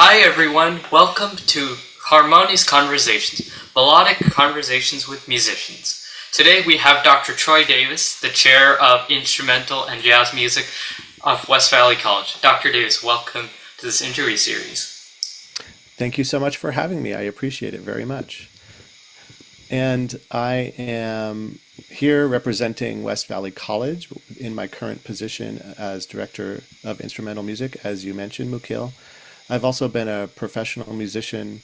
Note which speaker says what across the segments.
Speaker 1: Hi everyone, welcome to Harmonious Conversations, Melodic Conversations with Musicians. Today we have Dr. Troy Davis, the Chair of Instrumental and Jazz Music of West Valley College. Dr. Davis, welcome to this interview series.
Speaker 2: Thank you so much for having me. I appreciate it very much. And I am here representing West Valley College in my current position as Director of Instrumental Music, as you mentioned, Mukil. I've also been a professional musician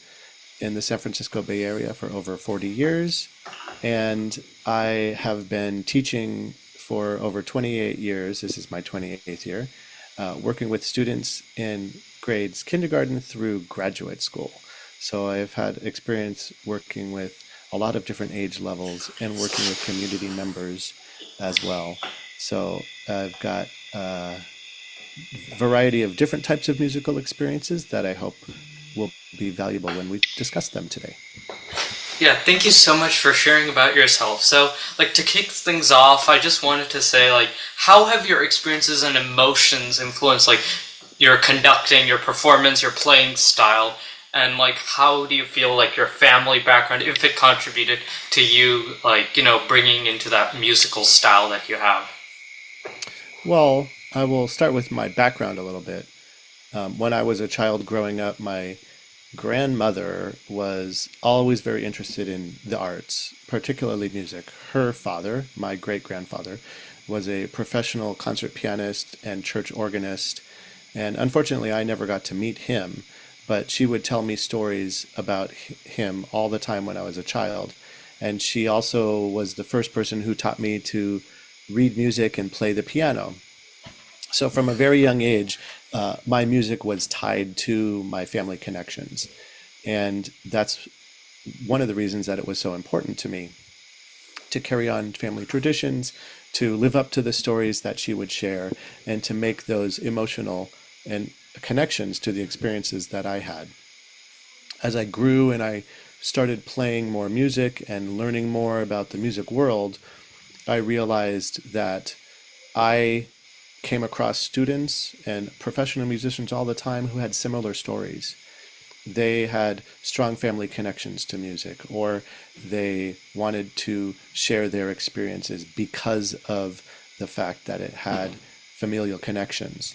Speaker 2: in the San Francisco Bay Area for over 40 years, and I have been teaching for over 28 years. This is my 28th year, working with students in grades kindergarten through graduate school. So I've had experience working with a lot of different age levels and working with community members as well. So I've got a variety of different types of musical experiences that I hope will be valuable when we discuss them today.
Speaker 1: Yeah, thank you so much for sharing about yourself. So, to kick things off, I just wanted to say, how have your experiences and emotions influenced, your conducting, your performance, your playing style, and, how do you feel like your family background, if it contributed to you, bringing into that musical style that you have?
Speaker 2: Well, I will start with my background a little bit. When I was a child growing up, my grandmother was always very interested in the arts, particularly music. Her father, my great grandfather, was a professional concert pianist and church organist. And unfortunately, I never got to meet him, but she would tell me stories about him all the time when I was a child. And she also was the first person who taught me to read music and play the piano. So from a very young age, my music was tied to my family connections. And that's one of the reasons that it was so important to me to carry on family traditions, to live up to the stories that she would share, and to make those emotional and connections to the experiences that I had. As I grew and I started playing more music and learning more about the music world, I realized that I came across students and professional musicians all the time who had similar stories. They had strong family connections to music, or they wanted to share their experiences because of the fact that it had familial connections.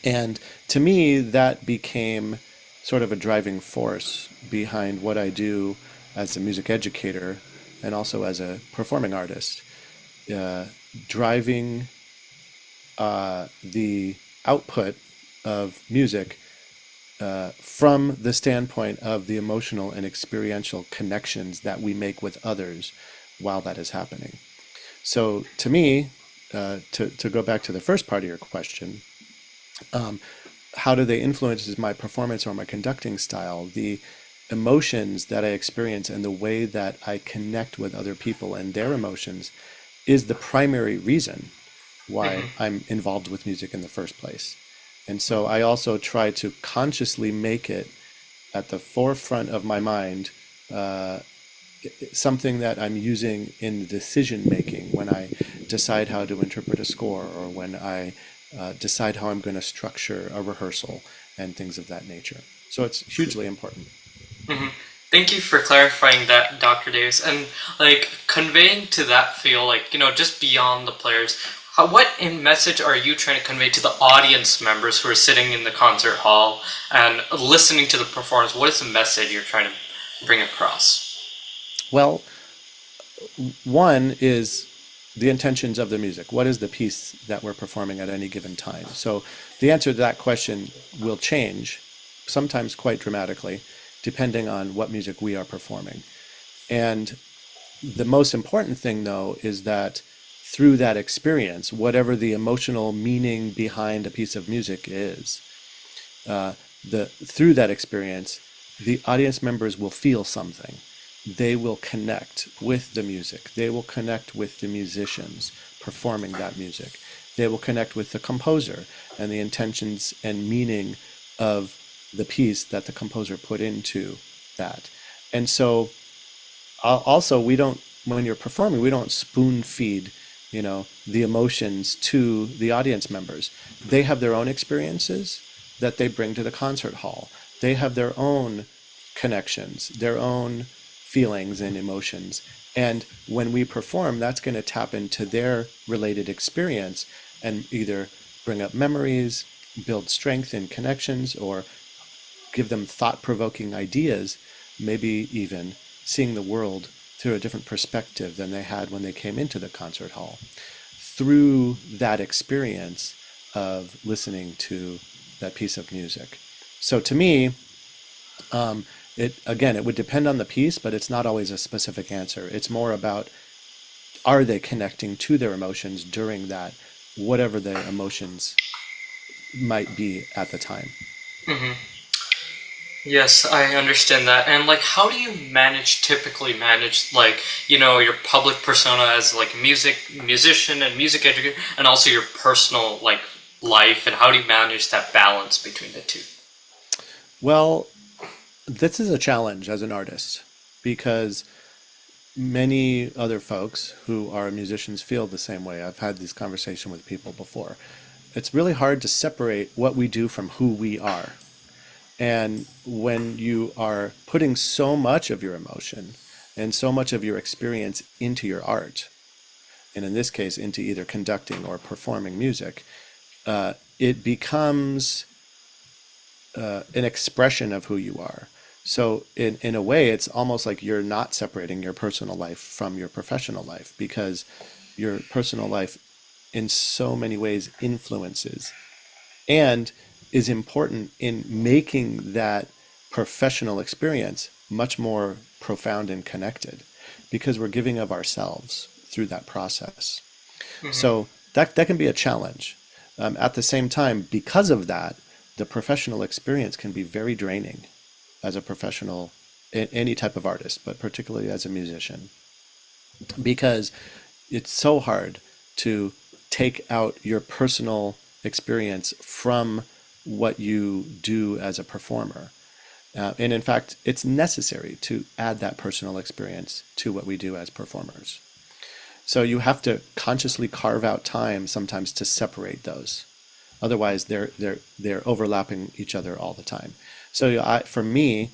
Speaker 2: And to me, that became sort of a driving force behind what I do as a music educator and also as a performing artist, uh, driving the output of music from the standpoint of the emotional and experiential connections that we make with others while that is happening. So to me, to go back to the first part of your question, how do they influence my performance or my conducting style? The emotions that I experience and the way that I connect with other people and their emotions is the primary reason why
Speaker 1: Hmm.
Speaker 2: I'm involved with music in the first place. And so I also try to consciously make it at the forefront of my mind, uh, something that I'm using in the decision making when I decide how to interpret a score or when I decide how I'm going to structure a rehearsal and things of that nature. So it's hugely important.
Speaker 1: Hmm. Thank you for clarifying that, Dr. Davis, and conveying to that feel, just beyond the players. What in message are you trying to convey to the audience members who are sitting in the concert hall and listening to the performance? What is the message you're trying to bring across?
Speaker 2: Well, one is the intentions of the music. What is the piece that we're performing at any given time? So the answer to that question will change, sometimes quite dramatically, depending on what music we are performing. And the most important thing, though, is that through that experience, whatever the emotional meaning behind a piece of music is, uh, through that experience, the audience members will feel something. They will connect with the music. They will connect with the musicians performing that music. They will connect with the composer and the intentions and meaning of the piece that the composer put into that. And so also we don't, when you're performing, we don't spoon feed, the emotions to the audience members. They have their own experiences, that they bring to the concert hall. They have their own connections, their own feelings and emotions. And when we perform, that's going to tap into their related experience and either bring up memories, build strength in connections, or give them thought provoking ideas, maybe even seeing the world through a different perspective than they had when they came into the concert hall through that experience of listening to that piece of music. So to me, it would depend on the piece, but it's not always a specific answer. It's more about, are they connecting to their emotions during that, whatever the emotions might be at the time.
Speaker 1: Yes, I understand that. And like, how do you typically manage, like, your public persona as like musician and music educator, and also your personal like life, and how do you manage that balance between the two?
Speaker 2: Well, this is a challenge as an artist because many other folks who are musicians feel the same way. I've had this conversation with people before. It's really hard to separate what we do from who we are. And when you are putting so much of your emotion and so much of your experience into your art, and in this case, into either conducting or performing music, it becomes an expression of who you are. So in a way, it's almost like you're not separating your personal life from your professional life because your personal life in so many ways influences and is important in making that professional experience much more profound and connected because we're giving of ourselves through that process. So that can be a challenge. At the same time, because of that, the professional experience can be very draining as a professional, any type of artist, but particularly as a musician, because it's so hard to take out your personal experience from what you do as a performer. And in fact, it's necessary to add that personal experience to what we do as performers. So you have to consciously carve out time sometimes to separate those. Otherwise, they're overlapping each other all the time. So for me,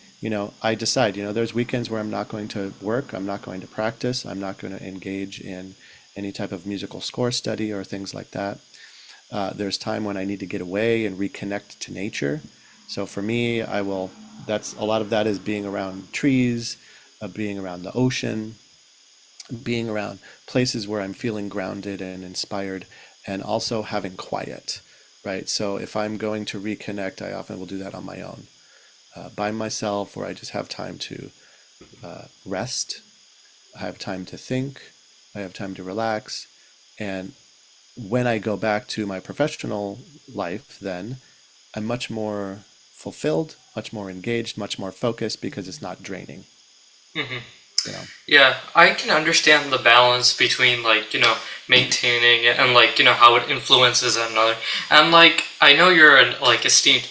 Speaker 2: I decide, there's weekends where I'm not going to work, I'm not going to practice, I'm not going to engage in any type of musical score study or things like that. There's time when I need to get away and reconnect to nature. So for me, that's a lot of that is being around trees, being around the ocean, being around places where I'm feeling grounded and inspired, and also having quiet, right? So if I'm going to reconnect, I often will do that on my own, by myself, where I just have time to rest, I have time to think, I have time to relax. And when I go back to my professional life, then I'm much more fulfilled, much more engaged, much more focused because it's not draining, you know.
Speaker 1: Yeah, I can understand the balance between like, maintaining it and like, how it influences another. And like, I know you're an like esteemed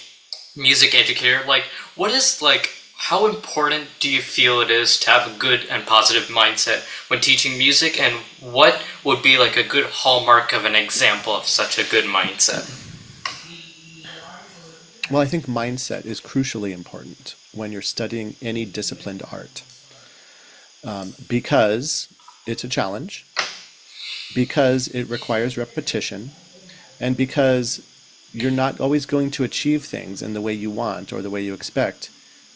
Speaker 1: music educator. Like, what is like, how important do you feel it is to have a good and positive mindset when teaching music? And what would be like a good hallmark of an example of such a good mindset?
Speaker 2: Well, I think mindset is crucially important when you're studying any disciplined art, because it's a challenge, because it requires repetition, and because you're not always going to achieve things in the way you want or the way you expect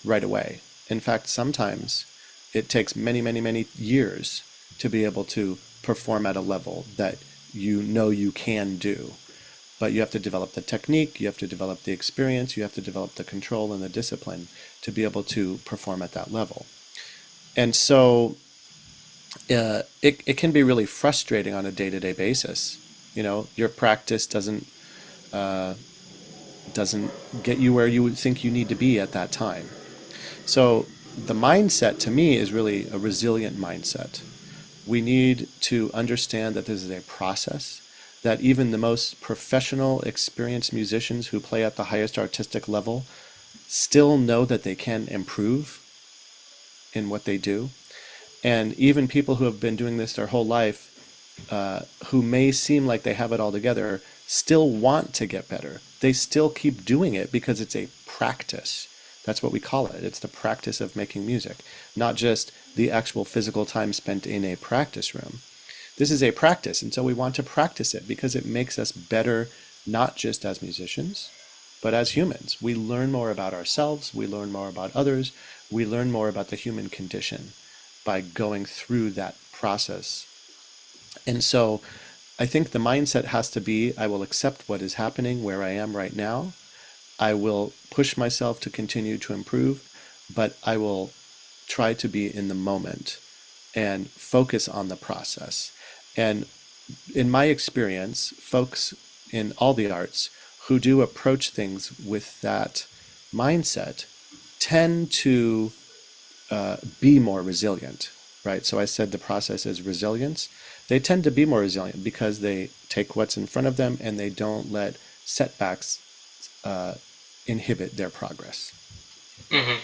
Speaker 2: right away. In fact, sometimes it takes many, many, many years to be able to perform at a level that you can do. But you have to develop the technique, you have to develop the experience, you have to develop the control and the discipline to be able to perform at that level. And so it can be really frustrating on a day-to-day basis. Your practice doesn't get you where you would think you need to be at that time. So the mindset to me is really a resilient mindset. We need to understand that this is a process, that even the most professional, experienced musicians who play at the highest artistic level still know that they can improve in what they do. And even people who have been doing this their whole life, who may seem like they have it all together, still want to get better. They still keep doing it because it's a practice. That's what we call it. It's the practice of making music, not just the actual physical time spent in a practice room. This is a practice, and so we want to practice it because it makes us better, not just as musicians, but as humans. We learn more about ourselves, we learn more about others, we learn more about the human condition by going through that process. And so I think the mindset has to be, I will accept what is happening where I am right now. I will push myself to continue to improve, but I will try to be in the moment and focus on the process. And in my experience, folks in all the arts who do approach things with that mindset tend to be more resilient, right? So I said the process is resilience. They tend to be more resilient because they take what's in front of them and they don't let setbacks uh, inhibit their progress.
Speaker 1: Hmm.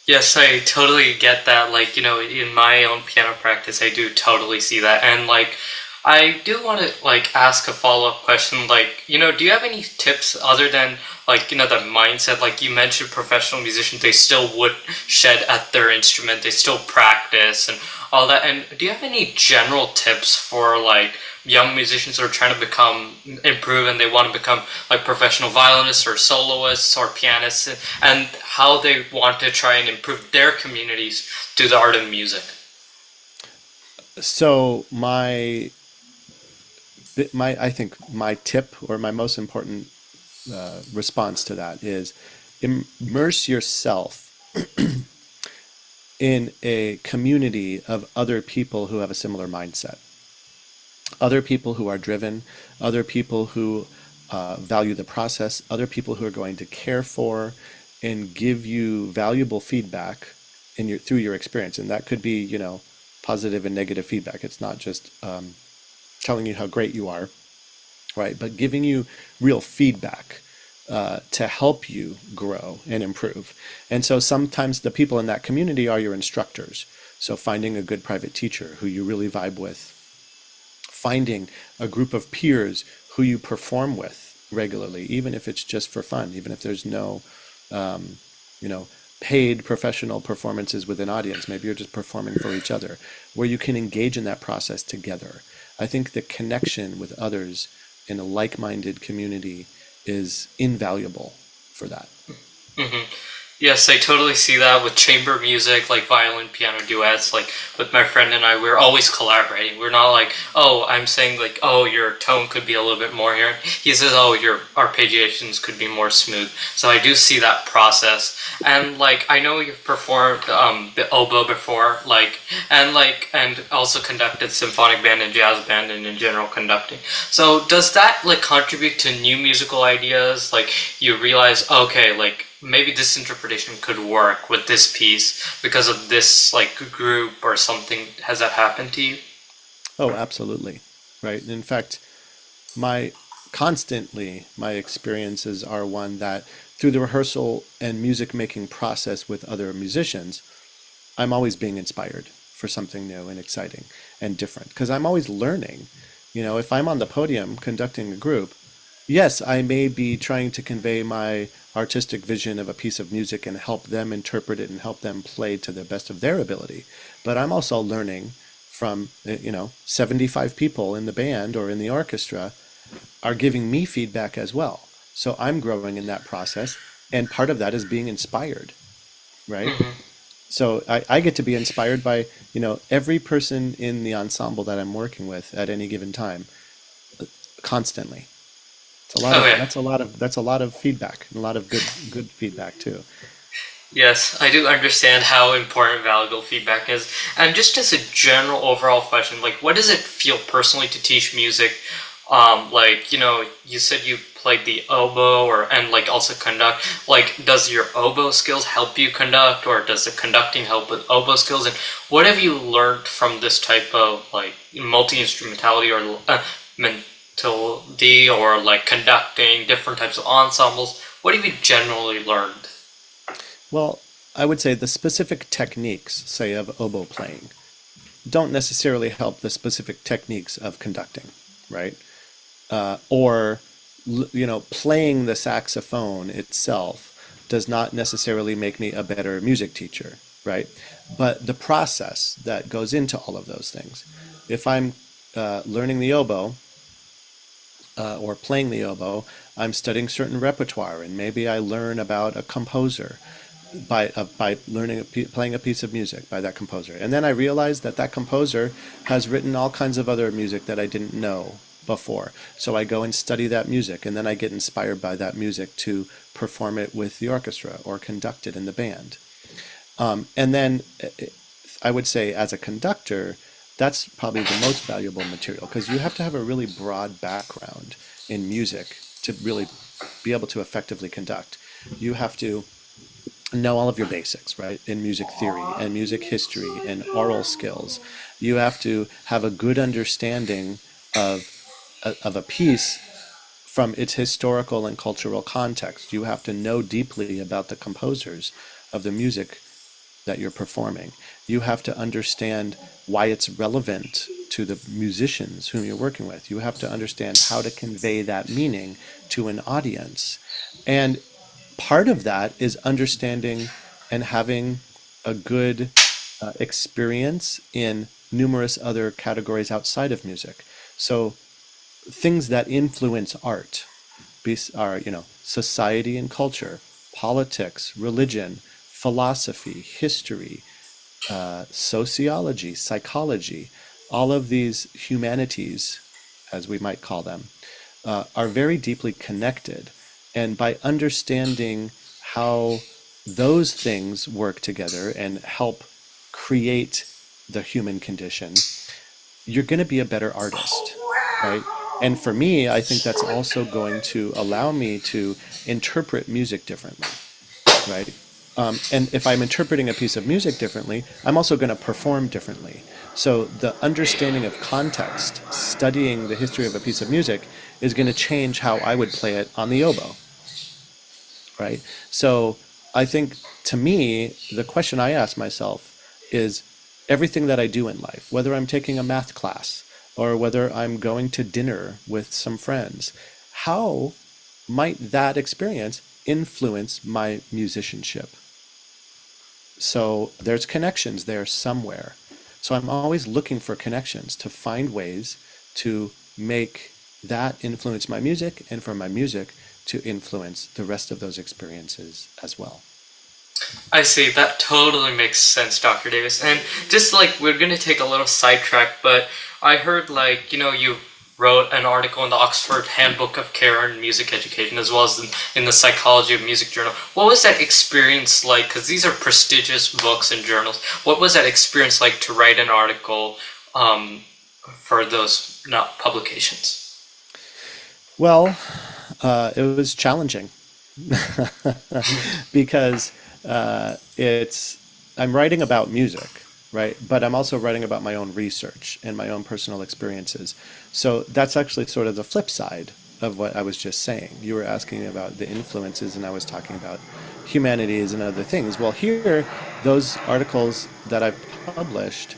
Speaker 1: Yes, I totally get that. Like, in my own piano practice, I do totally see that. And like, I do want to like ask a follow-up question. Like, do you have any tips other than like, the mindset? Like you mentioned professional musicians, they still would shed at their instrument, they still practice and all that. And do you have any general tips for like young musicians who are trying to improve and they want to become like professional violinists or soloists or pianists and how they want to try and improve their communities through the art of music?
Speaker 2: So I think my tip or my most important response to that is immerse yourself in a community of other people who have a similar mindset, other people who are driven, other people who value the process, other people who are going to care for and give you valuable feedback through your experience. And that could be, positive and negative feedback. It's not just telling you how great you are, right? But giving you real feedback to help you grow and improve. And so sometimes the people in that community are your instructors. So finding a good private teacher who you really vibe with, finding a group of peers who you perform with regularly, even if it's just for fun, even if there's no, you know, paid professional performances with an audience. Maybe you're just performing for each other, where you can engage in that process together. I think the connection with others in a like-minded community is invaluable for that.
Speaker 1: Hmm. Yes, I totally see that with chamber music, like violin, piano duets. Like with my friend and I, we're always collaborating. We're not like, oh, I'm saying like, oh, your tone could be a little bit more here. He says, oh, your arpeggiations could be more smooth. So I do see that process. And like, I know you've performed the oboe before, and also conducted symphonic band and jazz band and in general conducting. So does that like contribute to new musical ideas? Like you realize, okay, like maybe this interpretation could work with this piece because of this like group or something. Has that happened to you?
Speaker 2: Oh, absolutely. Right. In fact, my my experiences are one that through the rehearsal and music making process with other musicians, I'm always being inspired for something new and exciting and different because I'm always learning. If I'm on the podium conducting a group, yes, I may be trying to convey my artistic vision of a piece of music and help them interpret it and help them play to the best of their ability. But I'm also learning from, 75 people in the band or in the orchestra are giving me feedback as well. So I'm growing in that process. And part of that is being inspired, right?
Speaker 1: Hmm.
Speaker 2: So I get to be inspired by, every person in the ensemble that I'm working with at any given time constantly.
Speaker 1: Oh yeah.
Speaker 2: That's a lot of feedback, and a lot of good feedback too.
Speaker 1: Yes, I do understand how important valuable feedback is. And just as a general overall question, like what does it feel personally to teach music? Like, you said you played the oboe and like also conduct. Like, does your oboe skills help you conduct or does the conducting help with oboe skills? And what have you learned from this type of like multi-instrumentality or mentality or like conducting different types of ensembles? What have you generally learned?
Speaker 2: Well, I would say the specific techniques, say, of oboe playing don't necessarily help the specific techniques of conducting, right? or playing the saxophone itself does not necessarily make me a better music teacher, right? But the process that goes into all of those things. If I'm learning the oboe, or playing the oboe, I'm studying certain repertoire, and maybe I learn about a composer by learning playing a piece of music by that composer, and then I realize that that composer has written all kinds of other music that I didn't know before. So I go and study that music, and then I get inspired by that music to perform it with the orchestra or conduct it in the band. And then I would say, as a conductor, that's probably the most valuable material because you have to have a really broad background in music to really be able to effectively conduct. You have to know all of your basics, right? In music theory and music history and oral skills. You have to have a good understanding of a piece from its historical and cultural context. You have to know deeply about the composers of the music that you're performing. You have to understand why it's relevant to the musicians whom you're working with. You have to understand how to convey that meaning to an audience. And part of that is understanding and having a good experience in numerous other categories outside of music. So things that influence art are, society and culture, politics, religion, philosophy, history, sociology, psychology, all of these humanities, as we might call them, are very deeply connected. And by understanding how those things work together and help create the human condition, you're going to be a better artist, right? And for me, I think that's also going to allow me to interpret music differently, right? And if I'm interpreting a piece of music differently, I'm also going to perform differently. So the understanding of context, studying the history of a piece of music, is going to change how I would play it on the oboe, right? So I think, to me, the question I ask myself is, everything that I do in life, whether I'm taking a math class or whether I'm going to dinner with some friends, how might that experience influence my musicianship? So there's connections there somewhere. So I'm always looking for connections to find ways to make that influence my music, and for my music to influence the rest of those experiences as well.
Speaker 1: I see. That totally makes sense, Dr. Davis. And just like we're going to take a little sidetrack, but I heard you wrote an article in the Oxford Handbook of Care and Music Education as well as in the Psychology of Music journal. What was that experience like? Because these are prestigious books and journals. What was that experience like to write an article for those not publications?
Speaker 2: Well, it was challenging because it's I'm writing about music, right? But I'm also writing about my own research and my own personal experiences. So that's actually sort of the flip side of what I was just saying. You were asking about the influences, and I was talking about humanities and other things. Well, here, those articles that I've published,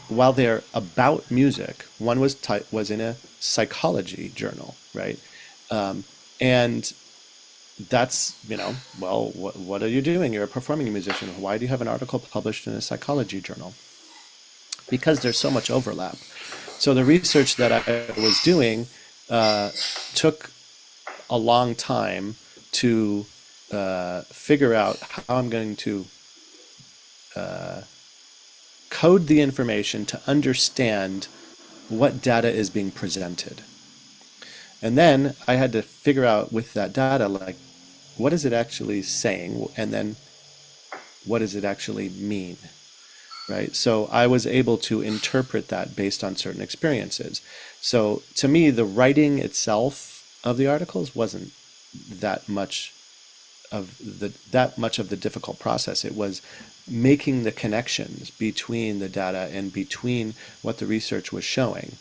Speaker 2: while they're about music, one was in a psychology journal, right? And that's, well, what are you doing? You're a performing musician. Why do you have an article published in a psychology journal? Because there's so much overlap. So the research that I was doing took a long time to figure out how I'm going to code the information to understand what data is being presented. And then I had to figure out with that data, like, what is it actually saying? And then what does it actually mean? Right? So I was able to interpret that based on certain experiences. So to me, the writing itself of the articles wasn't that much of the difficult process. It was making the connections between the data and between what the research was showing,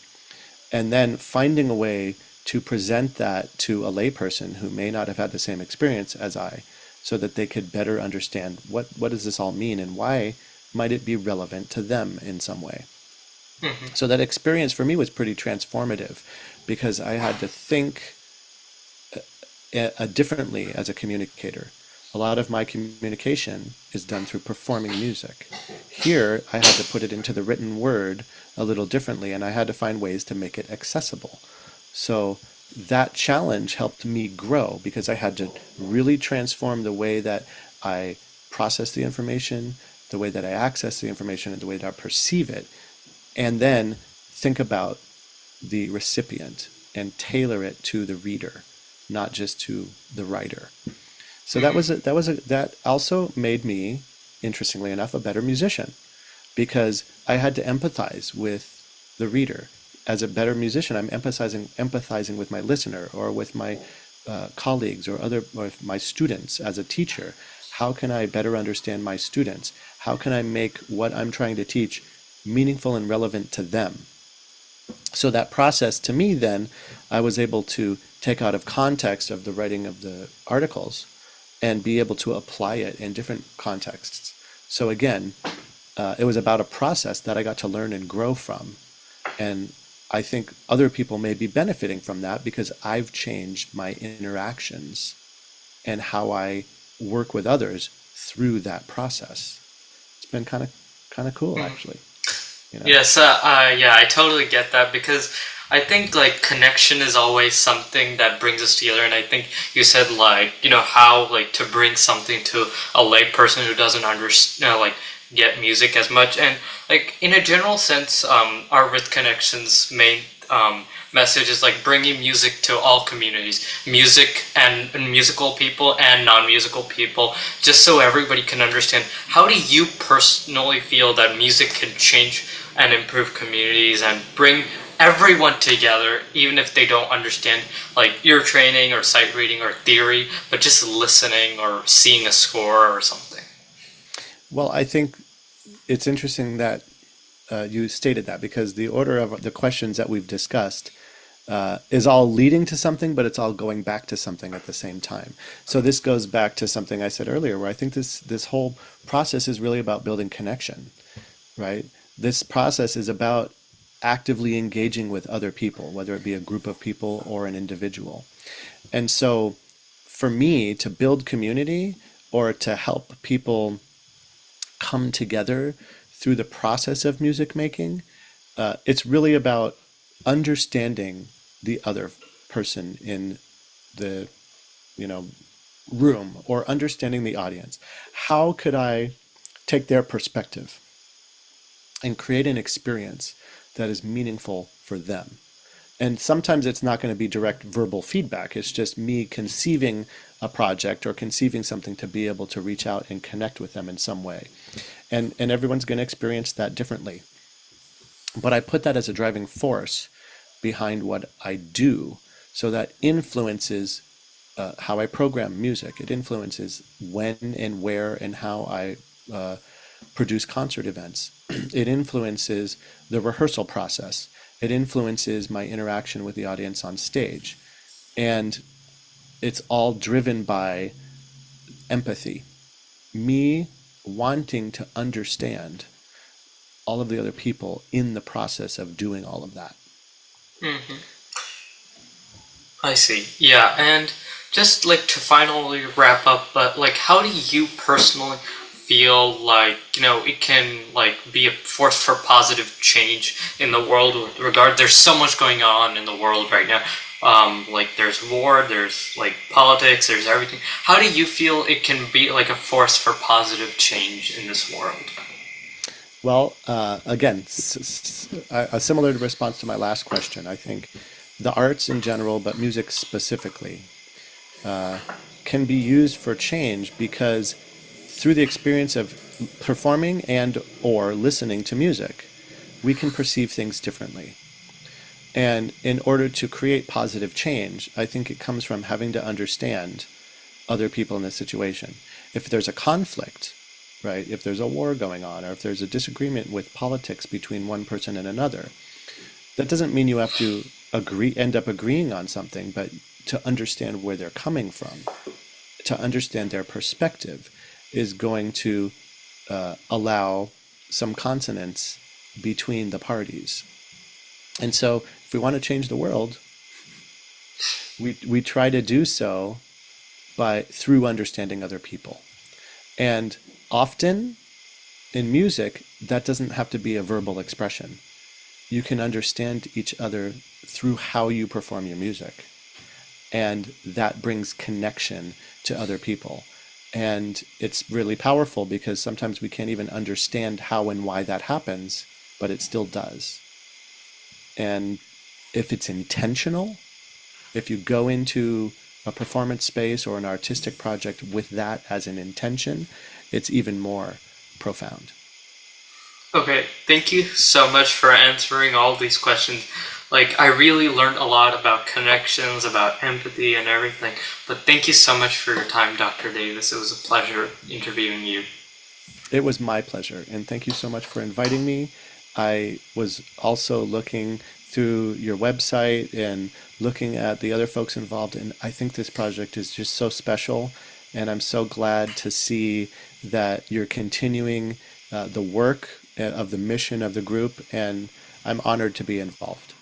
Speaker 2: and then finding a way to present that to a layperson who may not have had the same experience as I, so that they could better understand what does this all mean and why might it be relevant to them in some way.
Speaker 1: Hmm.
Speaker 2: So that experience for me was pretty transformative because I had to think differently as a communicator. A lot of my communication is done through performing music. Here, I had to put it into the written word a little differently, and I had to find ways to make it accessible. So that challenge helped me grow because I had to really transform the way that I process the information, the way that I access the information, and the way that I perceive it, and then think about the recipient and tailor it to the reader, not just to the writer. So that also made me, interestingly enough, a better musician because I had to empathize with the reader. As a better musician, I'm empathizing with my listener or with my colleagues or my students as a teacher. How can I better understand my students? How can I make what I'm trying to teach meaningful and relevant to them? So that process to me then, I was able to take out of context of the writing of the articles and be able to apply it in different contexts. So again, it was about a process that I got to learn and grow from. And I think other people may be benefiting from that because I've changed my interactions and how I work with others through that process. It's been kind of cool actually, you know.
Speaker 1: Yes, yeah, I totally get that because I think like connection is always something that brings us together, and I think you said like how like to bring something to a lay person who doesn't understand like get music as much, and like in a general sense, our with connections main message is like bringing music to all communities, music and musical people and non-musical people, just so everybody can understand. How do you personally feel that music can change and improve communities and bring everyone together, even if they don't understand like your training or sight reading or theory, but just listening or seeing a score or something?
Speaker 2: Well, I think it's interesting that you stated that because the order of the questions that we've discussed is all leading to something, but it's all going back to something at the same time. So this goes back to something I said earlier, where I think this whole process is really about building connection, right? This process is about actively engaging with other people, whether it be a group of people or an individual. And so for me to build community or to help people come together through the process of music making, it's really about understanding the other person in the you know room or understanding the audience. How could I take their perspective and create an experience that is meaningful for them? And sometimes it's not going to be direct verbal feedback. It's just me conceiving a project or conceiving something to be able to reach out and connect with them in some way. And everyone's going to experience that differently. But I put that as a driving force behind what I do. So that influences how I program music. It influences when and where and how I produce concert events. It influences the rehearsal process. It influences my interaction with the audience on stage. And it's all driven by empathy, me wanting to understand all of the other people in the process of doing all of that.
Speaker 1: Hmm. I see. Yeah, and just like to finally wrap up, but like how do you personally feel like, it can like be a force for positive change in the world with regard there's so much going on in the world right now. Like there's war, there's like politics, there's everything. How do you feel it can be like a force for positive change in this world?
Speaker 2: Well, again, a similar response to my last question. I think the arts in general, but music specifically, can be used for change because through the experience of performing and or listening to music, we can perceive things differently. And in order to create positive change, I think it comes from having to understand other people in a situation. If there's a conflict, right, if there's a war going on, or if there's a disagreement with politics between one person and another, that doesn't mean you have to end up agreeing on something, but to understand where they're coming from, to understand their perspective is going to allow some consonance between the parties. And so, if we want to change the world, we try to do so by through understanding other people. And often in music, that doesn't have to be a verbal expression. You can understand each other through how you perform your music. And that brings connection to other people. And it's really powerful because sometimes we can't even understand how and why that happens, but it still does. And if it's intentional, if you go into a performance space or an artistic project with that as an intention, it's even more profound.
Speaker 1: Okay, thank you so much for answering all these questions. Like, I really learned a lot about connections, about empathy, and everything. But thank you so much for your time, Dr. Davis. It was a pleasure interviewing you.
Speaker 2: It was my pleasure, and thank you so much for inviting me. I was also looking through your website and looking at the other folks involved, and I think this project is just so special, and I'm so glad to see that you're continuing the work of the mission of the group, and I'm honored to be involved.